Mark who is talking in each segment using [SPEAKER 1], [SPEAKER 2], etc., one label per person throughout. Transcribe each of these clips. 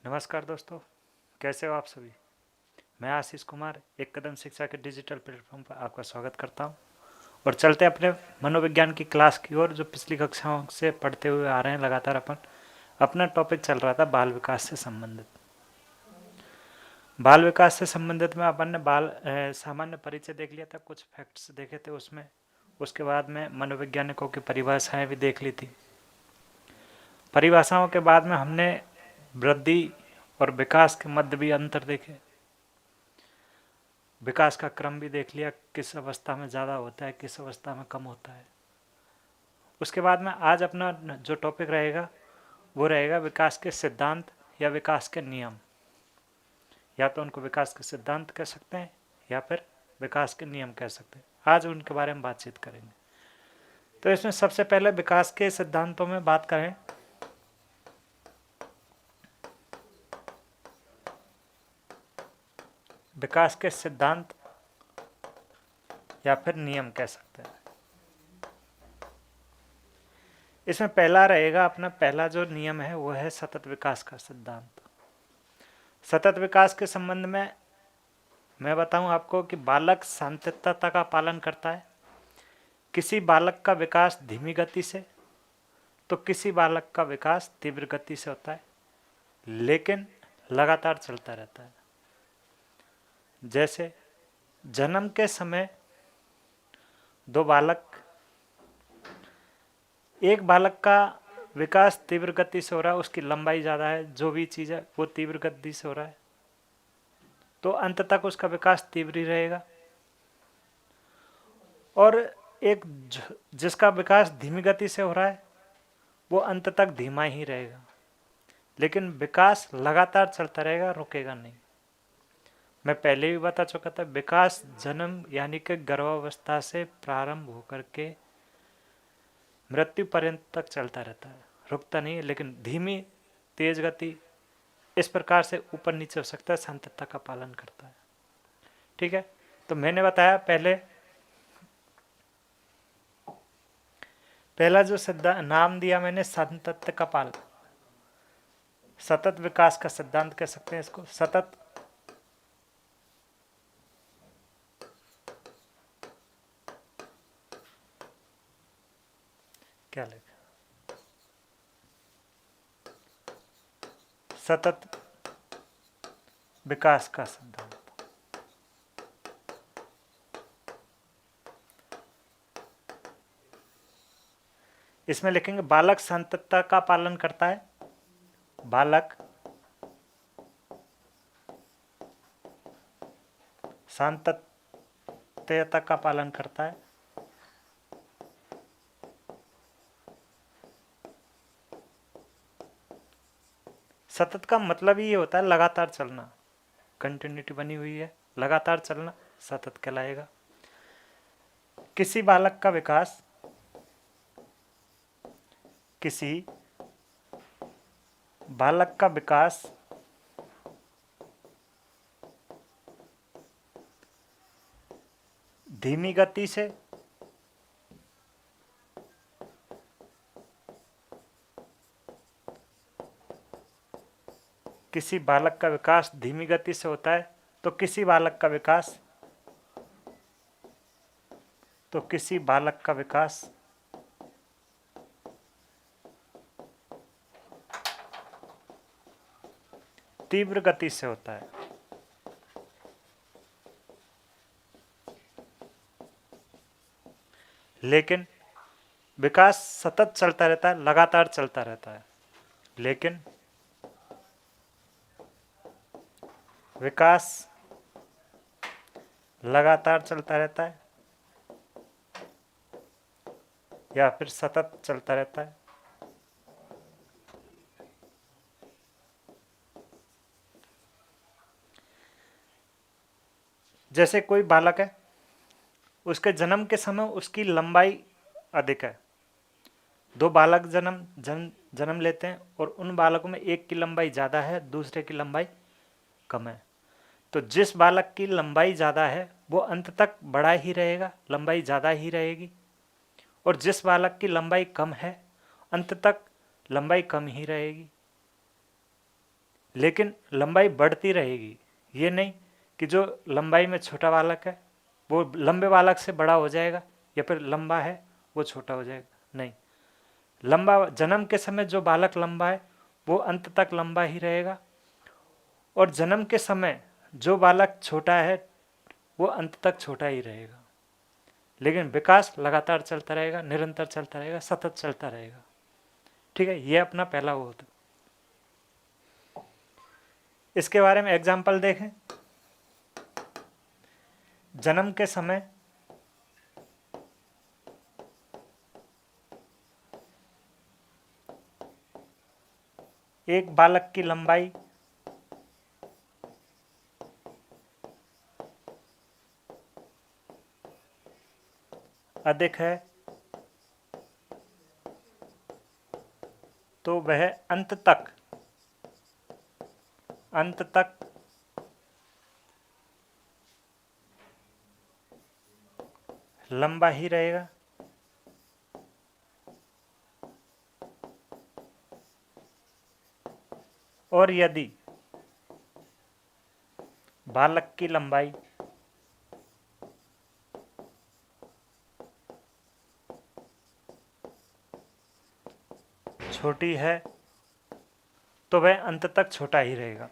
[SPEAKER 1] नमस्कार दोस्तों, कैसे हो आप सभी। मैं आशीष कुमार एक कदम शिक्षा के डिजिटल प्लेटफॉर्म पर आपका स्वागत करता हूं और चलते अपने मनोविज्ञान की क्लास की ओर जो पिछली कक्षाओं से पढ़ते हुए आ रहे हैं। लगातार अपना टॉपिक चल रहा था बाल विकास से संबंधित। बाल विकास से संबंधित में अपन ने सामान्य परिचय देख लिया था, कुछ फैक्ट्स देखे थे उसमें। उसके बाद में मनोवैज्ञानिकों की परिभाषाएं भी देख ली थी। परिभाषाओं के बाद में हमने वृद्धि और विकास के मध्य भी अंतर देखे। विकास का क्रम भी देख लिया, किस अवस्था में ज़्यादा होता है, किस अवस्था में कम होता है। उसके बाद में आज अपना जो टॉपिक रहेगा वो रहेगा विकास के सिद्धांत या विकास के नियम। या तो उनको विकास के सिद्धांत कह सकते हैं या फिर विकास के नियम कह सकते हैं। आज उनके बारे में बातचीत करेंगे। तो इसमें सबसे पहले विकास के सिद्धांतों में बात करें विकास के सिद्धांत या फिर नियम कह सकते हैं। इसमें पहला रहेगा अपना पहला जो नियम है वो है सतत विकास का सिद्धांत। सतत विकास के संबंध में मैं बताऊं आपको कि बालक सातत्यता का पालन करता है। किसी बालक का विकास धीमी गति से तो किसी बालक का विकास तीव्र गति से होता है, लेकिन लगातार चलता रहता है। जैसे जन्म के समय एक बालक का विकास तीव्र गति से हो रहा है, उसकी लंबाई ज़्यादा है, जो भी चीज़ है वो तीव्र गति से हो रहा है, तो अंत तक उसका विकास तीव्र ही रहेगा। और एक जिसका विकास धीमी गति से हो रहा है वो अंत तक धीमा ही रहेगा, लेकिन विकास लगातार चलता रहेगा, रुकेगा नहीं। मैं पहले भी बता चुका था, विकास जन्म यानी कि गर्भावस्था से प्रारंभ होकर के मृत्यु पर्यंत तक चलता रहता है, रुकता नहीं है, लेकिन धीमी तेज गति इस प्रकार से ऊपर नीचे हो सकता है, संततता का पालन करता है। ठीक है, तो मैंने बताया पहला जो नाम दिया मैंने संतत का पालन, सतत विकास का सिद्धांत कह सकते हैं इसको। सतत क्या लिखा, सतत विकास का सिद्धांत। इसमें लिखेंगे बालक संततता का पालन करता है। बालक सातत्यता का पालन करता है। सतत का मतलब ही ये होता है लगातार चलना, कंटिन्यूटी बनी हुई है, लगातार चलना सतत कहलाएगा। किसी बालक का विकास धीमी गति से किसी बालक का विकास धीमी गति से होता है, तो किसी बालक का विकास तीव्र गति से होता है। लेकिन विकास सतत चलता रहता है, लगातार चलता रहता है, लेकिन विकास लगातार चलता रहता है या फिर सतत चलता रहता है। जैसे कोई बालक है, उसके जन्म के समय उसकी लंबाई अधिक है। दो बालक जन्म लेते हैं और उन बालकों में एक की लंबाई ज़्यादा है, दूसरे की लंबाई कम है। तो जिस बालक की लंबाई ज़्यादा है वो अंत तक बड़ा ही रहेगा, लंबाई ज़्यादा ही रहेगी, और जिस बालक की लंबाई कम है अंत तक लंबाई कम ही रहेगी। लेकिन लंबाई बढ़ती रहेगी। ये नहीं कि जो लंबाई में छोटा बालक है वो लंबे बालक से बड़ा हो जाएगा या फिर लंबा है वो छोटा हो जाएगा, नहीं। लंबा जन्म के समय जो बालक लंबा है वो अंत तक लंबा ही रहेगा, और जन्म के समय जो बालक छोटा है वो अंत तक छोटा ही रहेगा। लेकिन विकास लगातार चलता रहेगा, निरंतर चलता रहेगा, सतत चलता रहेगा। ठीक है, ये अपना पहला वो होता। इसके बारे में एग्जाम्पल देखें। जन्म के समय एक बालक की लंबाई अधिक है तो वह अंत तक लंबा ही रहेगा, और यदि बालक की लंबाई छोटी है तो वह अंत तक छोटा ही रहेगा,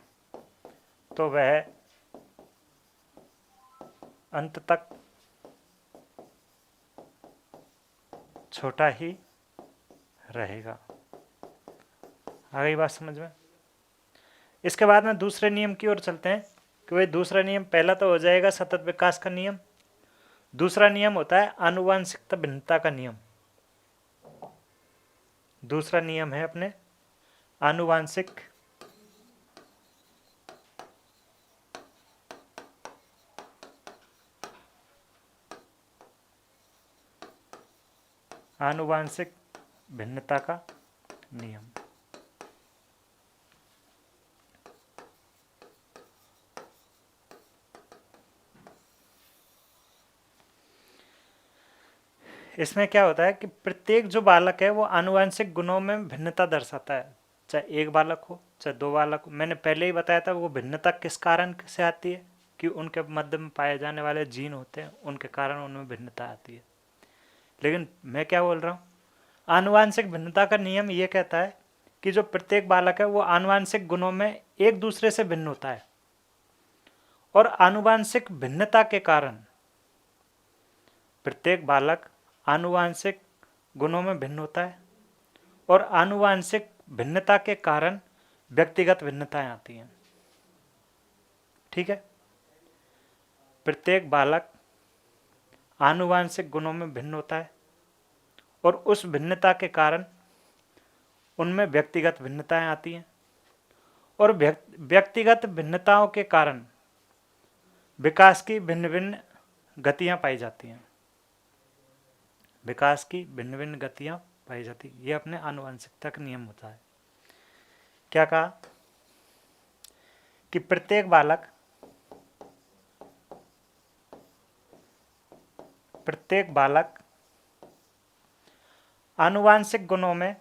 [SPEAKER 1] तो वह अंत तक छोटा ही रहेगा। आ गई बात समझ में? इसके बाद में दूसरे नियम की ओर चलते हैं कि भाई दूसरा नियम, पहला तो हो जाएगा सतत विकास का नियम, दूसरा नियम होता है आनुवांशिकता भिन्नता का नियम। दूसरा नियम है अपने आनुवांशिक भिन्नता का नियम। इसमें क्या होता है कि प्रत्येक जो बालक है वो आनुवंशिक गुणों में भिन्नता दर्शाता है, चाहे एक बालक हो चाहे दो बालक हो। मैंने पहले ही बताया था वो भिन्नता किस कारण से आती है कि उनके मध्य में पाए जाने वाले जीन होते हैं, उनके कारण उनमें भिन्नता आती है। लेकिन मैं क्या बोल रहा हूँ, आनुवंशिक भिन्नता का नियम ये कहता है कि जो प्रत्येक बालक है वो आनुवंशिक गुणों में एक दूसरे से भिन्न होता है, और आनुवंशिक भिन्नता के कारण प्रत्येक बालक आनुवंशिक गुणों में भिन्न होता है, और आनुवंशिक भिन्नता के कारण व्यक्तिगत भिन्नताएं आती हैं। ठीक है, प्रत्येक बालक आनुवंशिक गुणों में भिन्न होता है, और उस भिन्नता के कारण उनमें व्यक्तिगत भिन्नताएं आती हैं, और व्यक्तिगत भिन्नताओं के कारण विकास की भिन्न भिन्न गतियां पाई जाती हैं। विकास की भिन्न भिन्न गतियां पाई जाती, ये अपने आनुवंशिकता का नियम होता है। क्या कहा कि प्रत्येक बालक आनुवंशिक गुणों में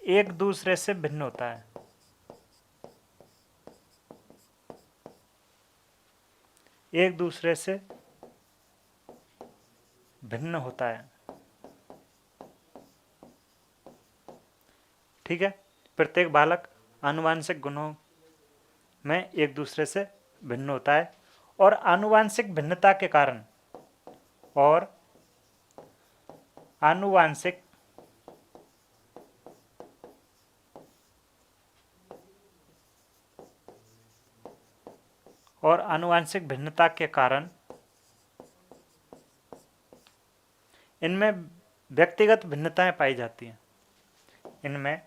[SPEAKER 1] एक दूसरे से भिन्न होता है। एक दूसरे से भिन्न होता है। ठीक है, प्रत्येक बालक आनुवंशिक गुणों में एक दूसरे से भिन्न होता है, और आनुवंशिक भिन्नता के कारण आनुवंशिक भिन्नता के कारण इनमें व्यक्तिगत भिन्नताएं पाई जाती हैं। इनमें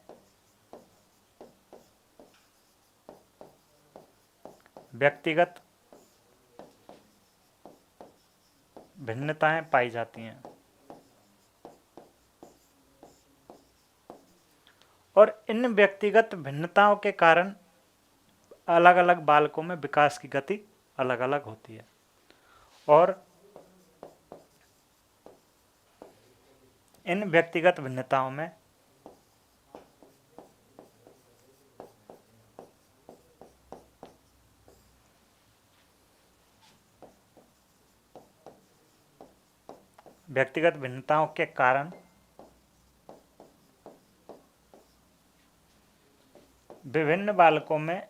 [SPEAKER 1] व्यक्तिगत भिन्नताएं पाई जाती हैं, और इन व्यक्तिगत भिन्नताओं के कारण अलग अलग बालकों में विकास की गति अलग अलग होती है। और इन व्यक्तिगत भिन्नताओं में व्यक्तिगत भिन्नताओं के कारण विभिन्न बालकों में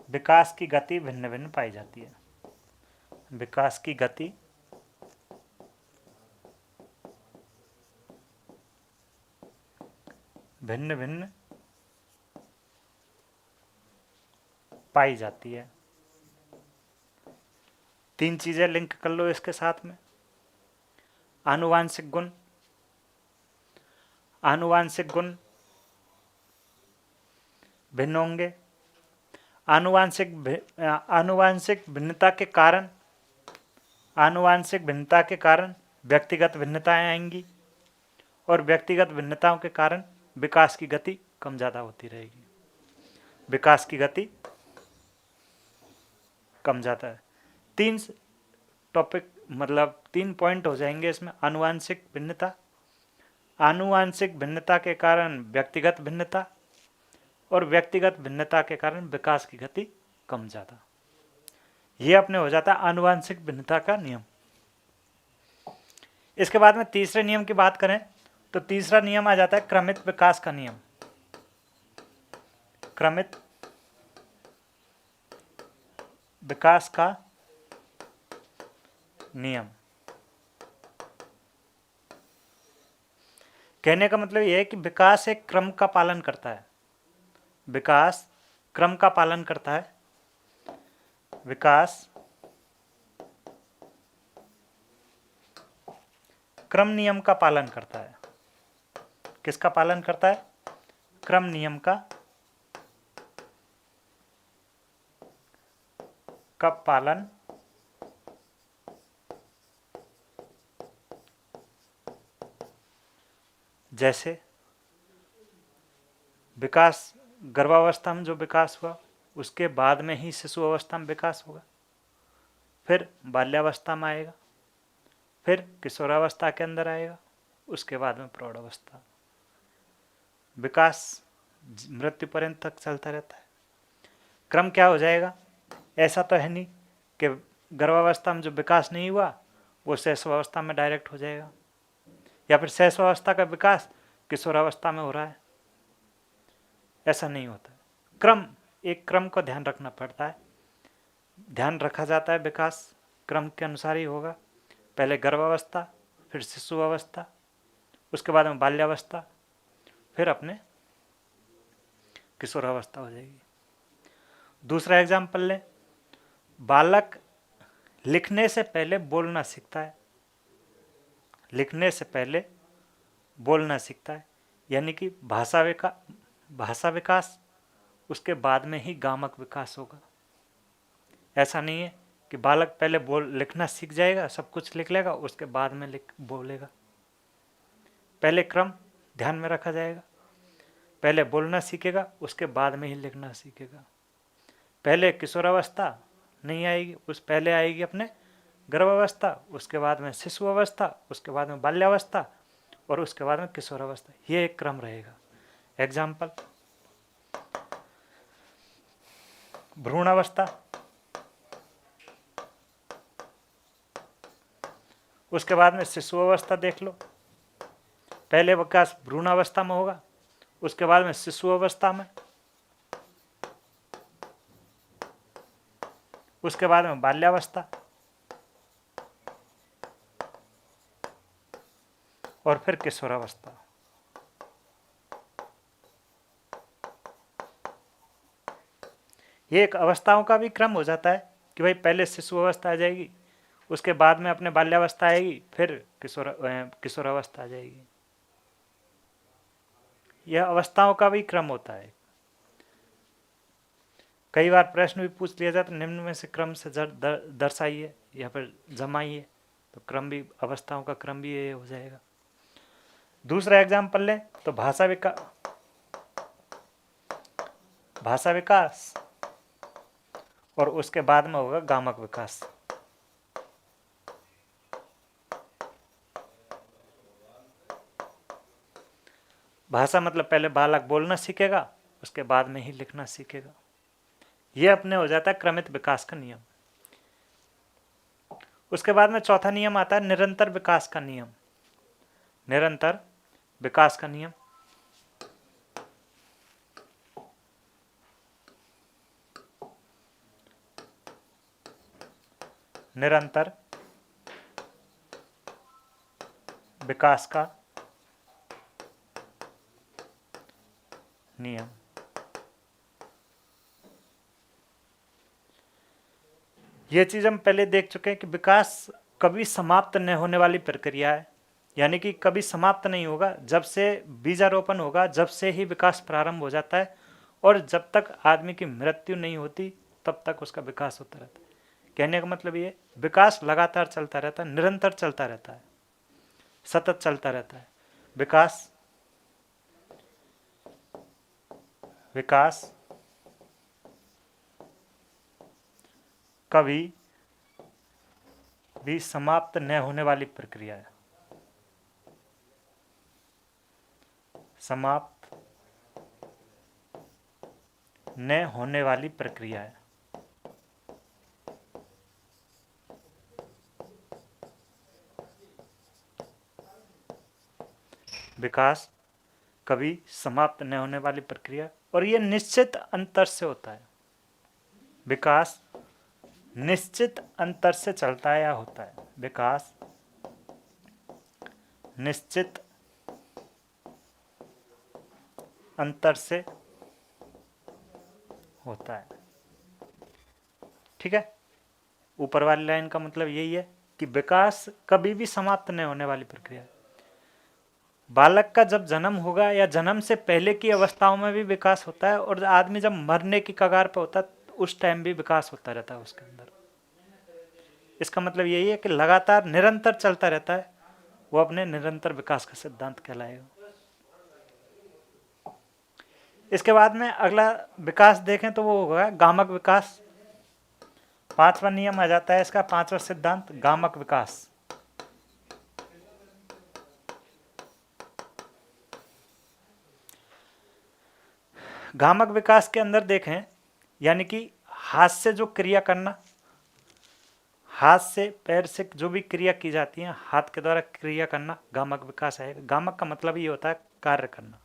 [SPEAKER 1] विकास की गति भिन्न भिन्न पाई जाती है। विकास की गति भिन्न भिन्न पाई जाती है। 3 चीजें लिंक कर लो इसके साथ में। आनुवांशिक गुण, आनुवांशिक गुण भिन्न होंगे। आनुवांशिक भिन्नता के कारण, आनुवांशिक भिन्नता के कारण व्यक्तिगत भिन्नताएं आएंगी और व्यक्तिगत भिन्नताओं के कारण विकास की गति कम ज़्यादा होती रहेगी। विकास की गति कम ज़्यादा है। 3 टॉपिक मतलब 3 पॉइंट हो जाएंगे इसमें। आनुवांशिक भिन्नता, आनुवांशिक भिन्नता के कारण व्यक्तिगत भिन्नता और व्यक्तिगत भिन्नता के कारण विकास की गति कम ज़्यादा। ये अपने हो जाता है आनुवांशिक भिन्नता का नियम। इसके बाद में तीसरे नियम की बात करें तो तीसरा नियम आ जाता है क्रमित विकास का नियम। क्रमित विकास का नियम। कहने का मतलब यह है कि विकास एक क्रम का पालन करता है। विकास क्रम का पालन करता है। विकास क्रम नियम का पालन करता है। किसका पालन करता है? क्रम नियम का पालन जैसे विकास गर्भावस्था में जो विकास हुआ उसके बाद में ही शिशु अवस्था में विकास होगा, फिर बाल्यावस्था में आएगा, फिर किशोरावस्था के अंदर आएगा, उसके बाद में प्रौढ़ावस्था। विकास मृत्यु पर्यंत तक चलता रहता है। क्रम क्या हो जाएगा? ऐसा तो है नहीं कि गर्भावस्था में जो विकास नहीं हुआ वो शैशवावस्था में डायरेक्ट हो जाएगा, या फिर शैशवावस्था का विकास किशोरावस्था में हो रहा है। ऐसा नहीं होता। क्रम, एक क्रम को ध्यान रखना पड़ता है। ध्यान रखा जाता है विकास क्रम के अनुसार ही होगा। पहले गर्भावस्था, फिर शिशु अवस्था, उसके बाद में बाल्यावस्था, फिर अपने किशोरावस्था हो जाएगी। दूसरा एग्जाम्पल लें। बालक लिखने से पहले बोलना सीखता है। लिखने से पहले बोलना सीखता है, यानी कि भाषा विकास उसके बाद में ही गामक विकास होगा। ऐसा नहीं है कि बालक पहले लिखना सीख जाएगा, सब कुछ लिख लेगा, उसके बाद में बोलेगा। पहले क्रम ध्यान में रखा जाएगा। पहले बोलना सीखेगा, उसके बाद में ही लिखना सीखेगा। पहले किशोरावस्था नहीं आएगी, पहले आएगी अपने गर्भावस्था, उसके बाद में शिशु अवस्था, उसके बाद में बाल्यावस्था और उसके बाद में किशोरावस्था। ये एक क्रम रहेगा। एग्जाम्पल, भ्रूणावस्था, उसके बाद में शिशु अवस्था देख लो। पहले विकास भ्रूणावस्था में होगा, उसके बाद में शिशु अवस्था में, उसके बाद में बाल्यावस्था और फिर किशोरावस्था। ये एक अवस्थाओं का भी क्रम हो जाता है कि भाई पहले शिशु अवस्था आ जाएगी, उसके बाद में अपने बाल्यावस्था आएगी, फिर किशोरावस्था आ जाएगी। यह अवस्थाओं का भी क्रम होता है। कई बार प्रश्न भी पूछ लिया जाता है, निम्न में से क्रम से दर्शाइए या फिर जमाइए, तो क्रम भी, अवस्थाओं का क्रम भी ये हो जाएगा। दूसरा एग्जाम्पल लें तो भाषा विकास और उसके बाद में होगा गामक विकास। भाषा मतलब पहले बालक बोलना सीखेगा, उसके बाद में ही लिखना सीखेगा। यह अपने हो जाता है क्रमित विकास का नियम। उसके बाद में चौथा नियम आता है निरंतर विकास का नियम। निरंतर विकास का नियम। निरंतर विकास का नियम। यह चीज हम पहले देख चुके हैं कि विकास कभी समाप्त न होने वाली प्रक्रिया है, यानी कि कभी समाप्त नहीं होगा। जब से बीजारोपण होगा, जब से ही विकास प्रारंभ हो जाता है, और जब तक आदमी की मृत्यु नहीं होती तब तक उसका विकास होता रहता है। कहने का मतलब ये, विकास लगातार चलता रहता है, निरंतर चलता रहता है, सतत चलता रहता है। विकास कभी भी समाप्त न होने वाली प्रक्रिया है। समाप्त न होने वाली प्रक्रिया है। विकास कभी समाप्त न होने वाली प्रक्रिया, और यह निश्चित अंतर से होता है। विकास निश्चित अंतर से चलता है या होता है। विकास निश्चित अंतर से होता है। ठीक है, ऊपर वाली लाइन का मतलब यही है कि विकास कभी भी समाप्त नहीं होने वाली प्रक्रिया है। बालक का जब जन्म होगा या जन्म से पहले की अवस्थाओं में भी विकास होता है, और आदमी जब मरने की कगार पर होता है उस टाइम भी विकास होता रहता है उसके अंदर। इसका मतलब यही है कि लगातार निरंतर चलता रहता है, वो अपने निरंतर विकास का सिद्धांत कहलाएगा। इसके बाद में अगला विकास देखें तो वो होगा गामक विकास। पांचवा नियम आ जाता है इसका, पांचवा सिद्धांत गामक विकास। गामक विकास के अंदर देखें, यानी कि हाथ से जो क्रिया करना, हाथ से पैर से जो भी क्रिया की जाती है, हाथ के द्वारा क्रिया करना, गामक विकास है। गामक का मतलब ये होता है कार्य करना।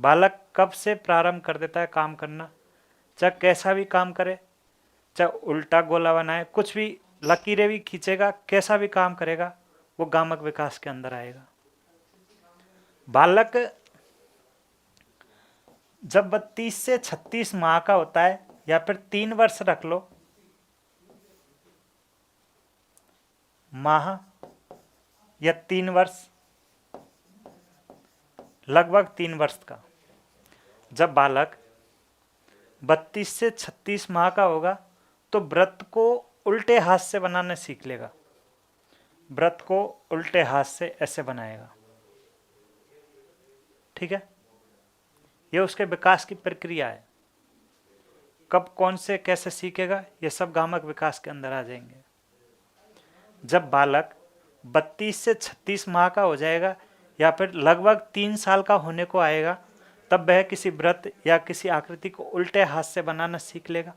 [SPEAKER 1] बालक कब से प्रारंभ कर देता है काम करना, चाहे कैसा भी काम करे, चाहे उल्टा गोला बनाए, कुछ भी लकीरें भी खींचेगा, कैसा भी काम करेगा, वो गामक विकास के अंदर आएगा। बालक जब 32 से 36 माह का होता है, या फिर 3 वर्ष रख लो, माह या 3 वर्ष, लगभग 3 वर्ष का, जब बालक 32 से 36 माह का होगा तो व्रत को उल्टे हाथ से बनाना सीख लेगा। व्रत को उल्टे हाथ से ऐसे बनाएगा। ठीक है, यह उसके विकास की प्रक्रिया है। कब कौन से कैसे सीखेगा, ये सब गामक विकास के अंदर आ जाएंगे। जब बालक 32 से 36 माह का हो जाएगा, या फिर लगभग 3 साल का होने को आएगा, तब वह किसी व्रत या किसी आकृति को उल्टे हाथ से बनाना सीख लेगा।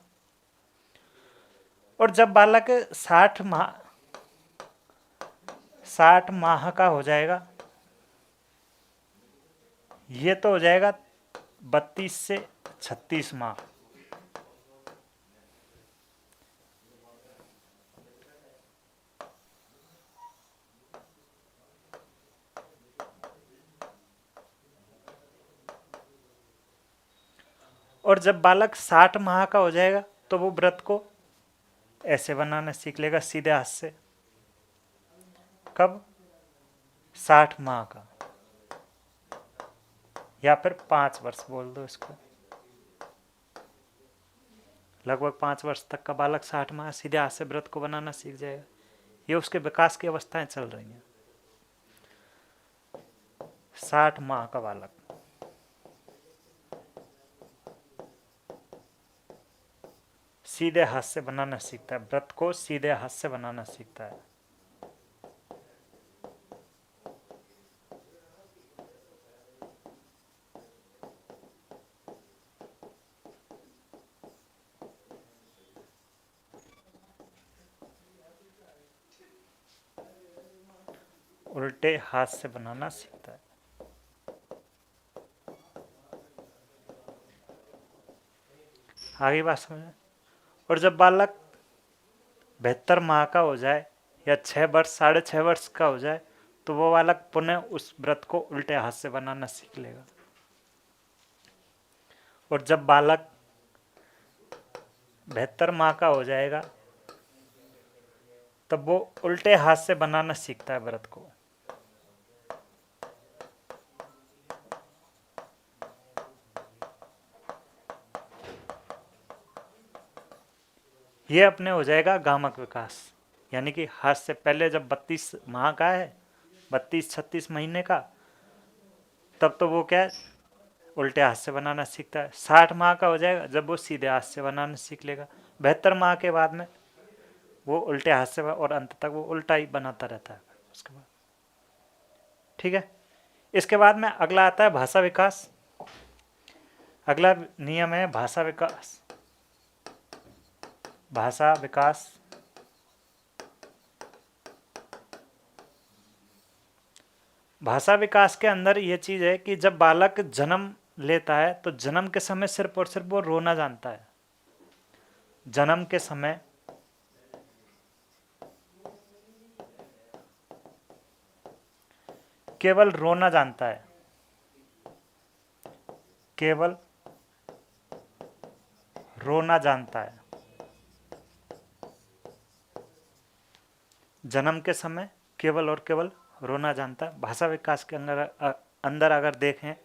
[SPEAKER 1] और जब बालक 60 माह का हो जाएगा, ये तो हो जाएगा 32 से 36 माह, और जब बालक 60 माह का हो जाएगा तो वो व्रत को ऐसे बनाना सीख लेगा, सीधे हाथ से। कब? 60 माह का, या फिर 5 वर्ष बोल दो इसको। लगभग 5 वर्ष तक का बालक 60 माह सीधे हाथ से व्रत को बनाना सीख जाएगा। ये उसके विकास की अवस्थाएं चल रही हैं। 60 माह का बालक सीधे हाथ से बनाना सीखता है, व्रत को सीधे हाथ से बनाना सीखता है। उल्टे हाथ से बनाना सीखता है। आगे बात समझ। और जब बालक 72 माह का हो जाए या 6 वर्ष 6.5 वर्ष का हो जाए तो वो बालक पुनः उस व्रत को उल्टे हाथ से बनाना सीख लेगा। और जब बालक 72 माह का हो जाएगा तब वो उल्टे हाथ से बनाना सीखता है व्रत को। ये अपने हो जाएगा गामक विकास, यानी कि हाथ से पहले जब 32 माह का है, 32-36 महीने का, तब तो वो क्या है, उल्टे हाथ से बनाना सीखता है। 60 माह का हो जाएगा जब वो सीधे हाथ से बनाना सीख लेगा। 72 माह के बाद में वो उल्टे हाथ से और अंत तक वो उल्टा ही बनाता रहता है उसके बाद। ठीक है। इसके बाद में अगला आता है भाषा विकास। अगला नियम है भाषा विकास। भाषा विकास भाषा विकास के अंदर यह चीज है कि जब बालक जन्म लेता है तो जन्म के समय सिर्फ और सिर्फ वो रोना जानता है। जन्म के समय केवल रोना जानता है, केवल रोना जानता है। जन्म के समय केवल और केवल रोना जानता है। भाषा विकास के अंदर अगर देखें,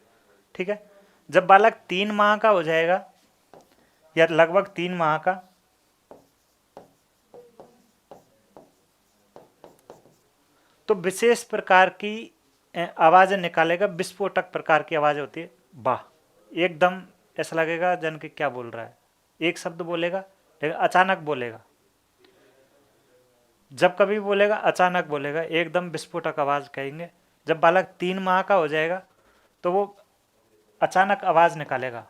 [SPEAKER 1] ठीक है, जब बालक 3 माह का हो जाएगा या लगभग 3 माह का, तो विशेष प्रकार की आवाजें निकालेगा। विस्फोटक प्रकार की आवाज होती है, वाह, एकदम ऐसा लगेगा जन के क्या बोल रहा है। एक शब्द बोलेगा लेकिन अचानक बोलेगा। जब कभी बोलेगा अचानक बोलेगा, एकदम विस्फोटक आवाज कहेंगे। जब बालक 3 माह का हो जाएगा तो वो अचानक आवाज निकालेगा।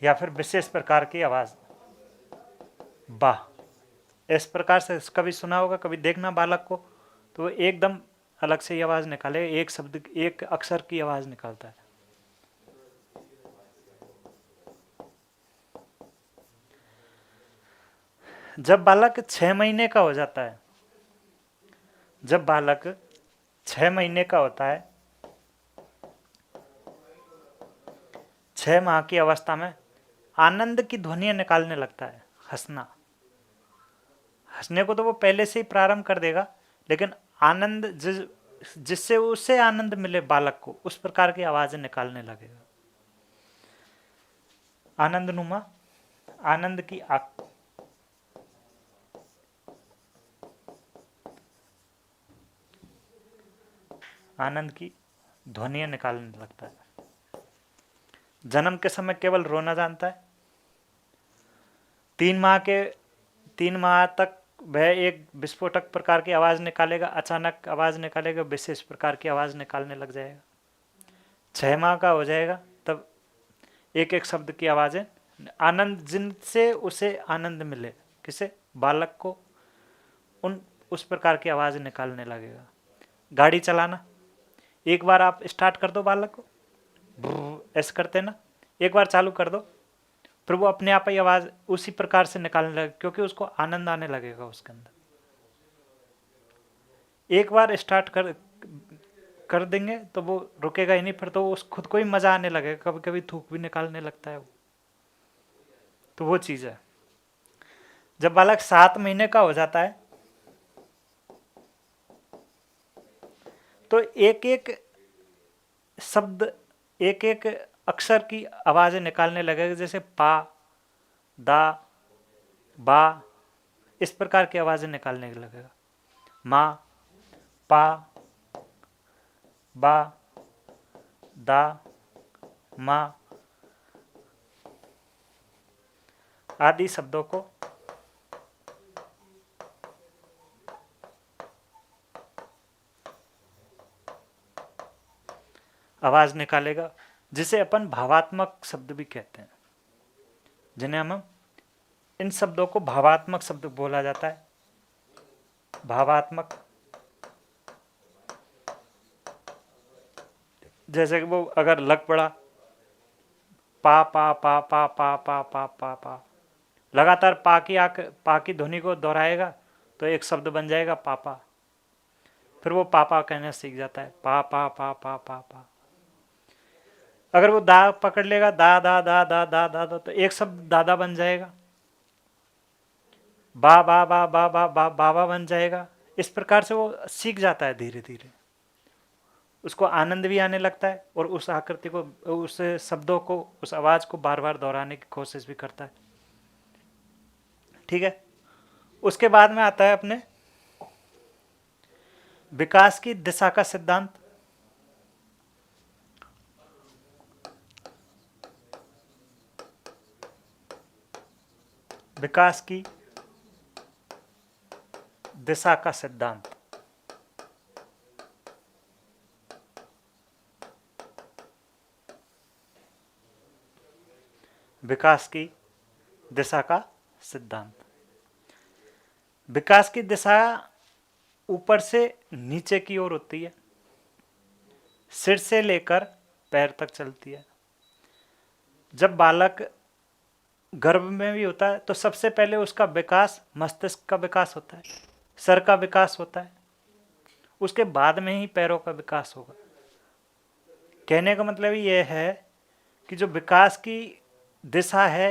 [SPEAKER 1] या फिर विशेष प्रकार की आवाज, वाह, इस प्रकार से कभी सुना होगा, कभी देखना बालक को, तो वो एकदम अलग से आवाज निकालेगा। एक शब्द, एक अक्षर की आवाज निकालता है। जब बालक 6 महीने का हो जाता है, जब बालक 6 महीने का होता है, 6 माह की अवस्था में आनंद की ध्वनियां निकालने लगता है। हंसना, हंसने को तो वो पहले से ही प्रारंभ कर देगा, लेकिन आनंद जिससे उसे आनंद मिले बालक को, उस प्रकार की आवाजें निकालने लगेगा। आनंद नुमा, आनंद की आनंद की ध्वनियां निकालने लगता है। जन्म के समय केवल रोना जानता है। 3 माह तक वह एक विस्फोटक प्रकार की आवाज निकालेगा, अचानक आवाज निकालेगा, विशेष प्रकार की आवाज निकालने लग जाएगा। 6 माह का हो जाएगा तब एक एक शब्द की आवाजें, आनंद जिनसे उसे आनंद मिले, किसे, बालक को, उस प्रकार की आवाज निकालने लगेगा। गाड़ी चलाना, एक बार आप स्टार्ट कर दो बालक को, ऐसे करते ना, एक बार चालू कर दो, फिर वो अपने आप ही आवाज उसी प्रकार से निकालने लगे, क्योंकि उसको आनंद आने लगेगा उसके अंदर। एक बार स्टार्ट कर देंगे तो वो रुकेगा ही नहीं, फिर तो उस खुद को ही मजा आने लगेगा, कभी कभी थूक भी निकालने लगता है वो। तो वो चीज है। जब बालक 7 महीने का हो जाता है तो एक एक शब्द, एक एक अक्षर की आवाजें निकालने लगेगा, जैसे पा, दा, बा, इस प्रकार की आवाजें निकालने लगेगा। माँ, पा, बा, दा, मा आदि शब्दों को आवाज निकालेगा, जिसे अपन भावात्मक शब्द भी कहते हैं, जिन्हें हम इन शब्दों को भावात्मक शब्द बोला जाता है। भावात्मक, जैसे कि वो अगर लग पड़ा पा पा पा पा पा पा पा पा पा, लगातार पा की ध्वनि को दोहराएगा तो एक शब्द बन जाएगा पापा। फिर वो पापा कहना सीख जाता है, पा पा पा पा पा पा। अगर वो दा पकड़ लेगा, दा दा दा दा दा दा दा, तो एक शब्द दादा बन जाएगा। बा बा बा बा बा बा बाबा बन जाएगा। इस प्रकार से वो सीख जाता है धीरे धीरे, उसको आनंद भी आने लगता है और उस आकृति को, उस शब्दों को, उस आवाज को बार बार दोहराने की कोशिश भी करता है। ठीक है। उसके बाद में आता है अपने विकास की दिशा का सिद्धांत। विकास की दिशा का सिद्धांत। विकास की दिशा का सिद्धांत। विकास की दिशा ऊपर से नीचे की ओर होती है, सिर से लेकर पैर तक चलती है। जब बालक गर्भ में भी होता है तो सबसे पहले उसका विकास मस्तिष्क का विकास होता है, सर का विकास होता है, उसके बाद में ही पैरों का विकास होगा। कहने का मतलब ये है कि जो विकास की दिशा है,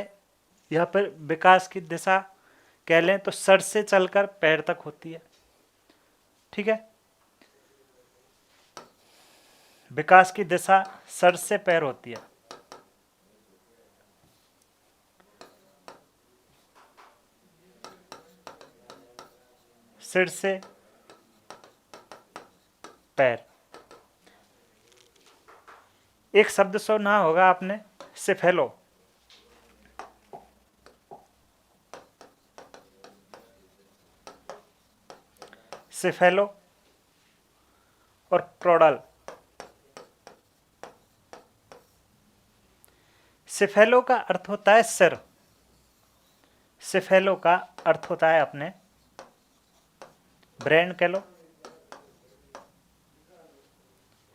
[SPEAKER 1] यहाँ पर विकास की दिशा कह लें तो सर से चलकर पैर तक होती है। ठीक है। विकास की दिशा सर से पैर होती है। सिर से पैर। एक शब्द सुना होगा आपने, सिफेलो। सिफेलो और क्रोडल। सिफेलो का अर्थ होता है सिर। सिफेलो का अर्थ होता है अपने ब्रेन कह लो।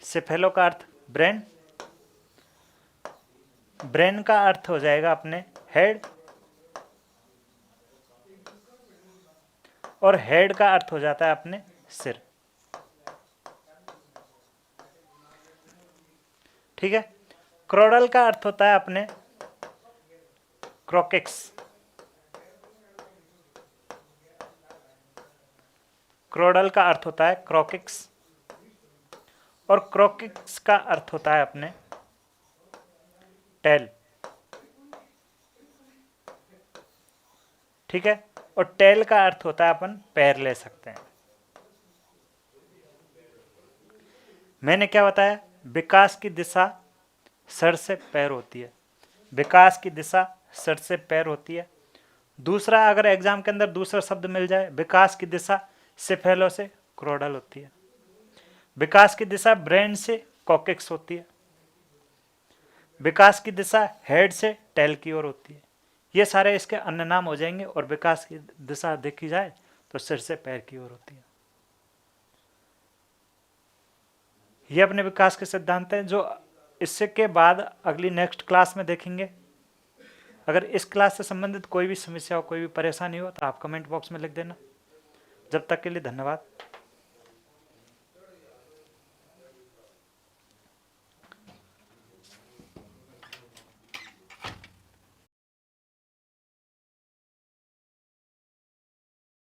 [SPEAKER 1] सिफेलो का अर्थ ब्रेन। ब्रेन का अर्थ हो जाएगा अपने हेड, और हेड का अर्थ हो जाता है अपने सिर। ठीक है। क्रोडल का अर्थ होता है अपने क्रोकिक्स। क्रोडल का अर्थ होता है क्रोकिक्स, और क्रोकिक्स का अर्थ होता है अपने टेल। ठीक है। और टेल का अर्थ होता है अपन पैर ले सकते हैं। मैंने क्या बताया? विकास की दिशा सर से पैर होती है। विकास की दिशा सर से पैर होती है। दूसरा, अगर एग्जाम के अंदर दूसरा शब्द मिल जाए, विकास की दिशा सिफेलो से क्रोडल होती है। विकास की दिशा ब्रेन से कॉकेक्स होती है। विकास की दिशा हेड से टेल की ओर होती है। ये सारे इसके अन्य नाम हो जाएंगे। और विकास की दिशा देखी जाए तो सिर से पैर की ओर होती है। ये अपने विकास के सिद्धांत हैं, जो इससे के बाद अगली नेक्स्ट क्लास में देखेंगे। अगर इस क्लास से संबंधित कोई भी समस्या हो, कोई भी परेशानी हो, तो आप कमेंट बॉक्स में लिख देना। जब तक के लिए धन्यवाद।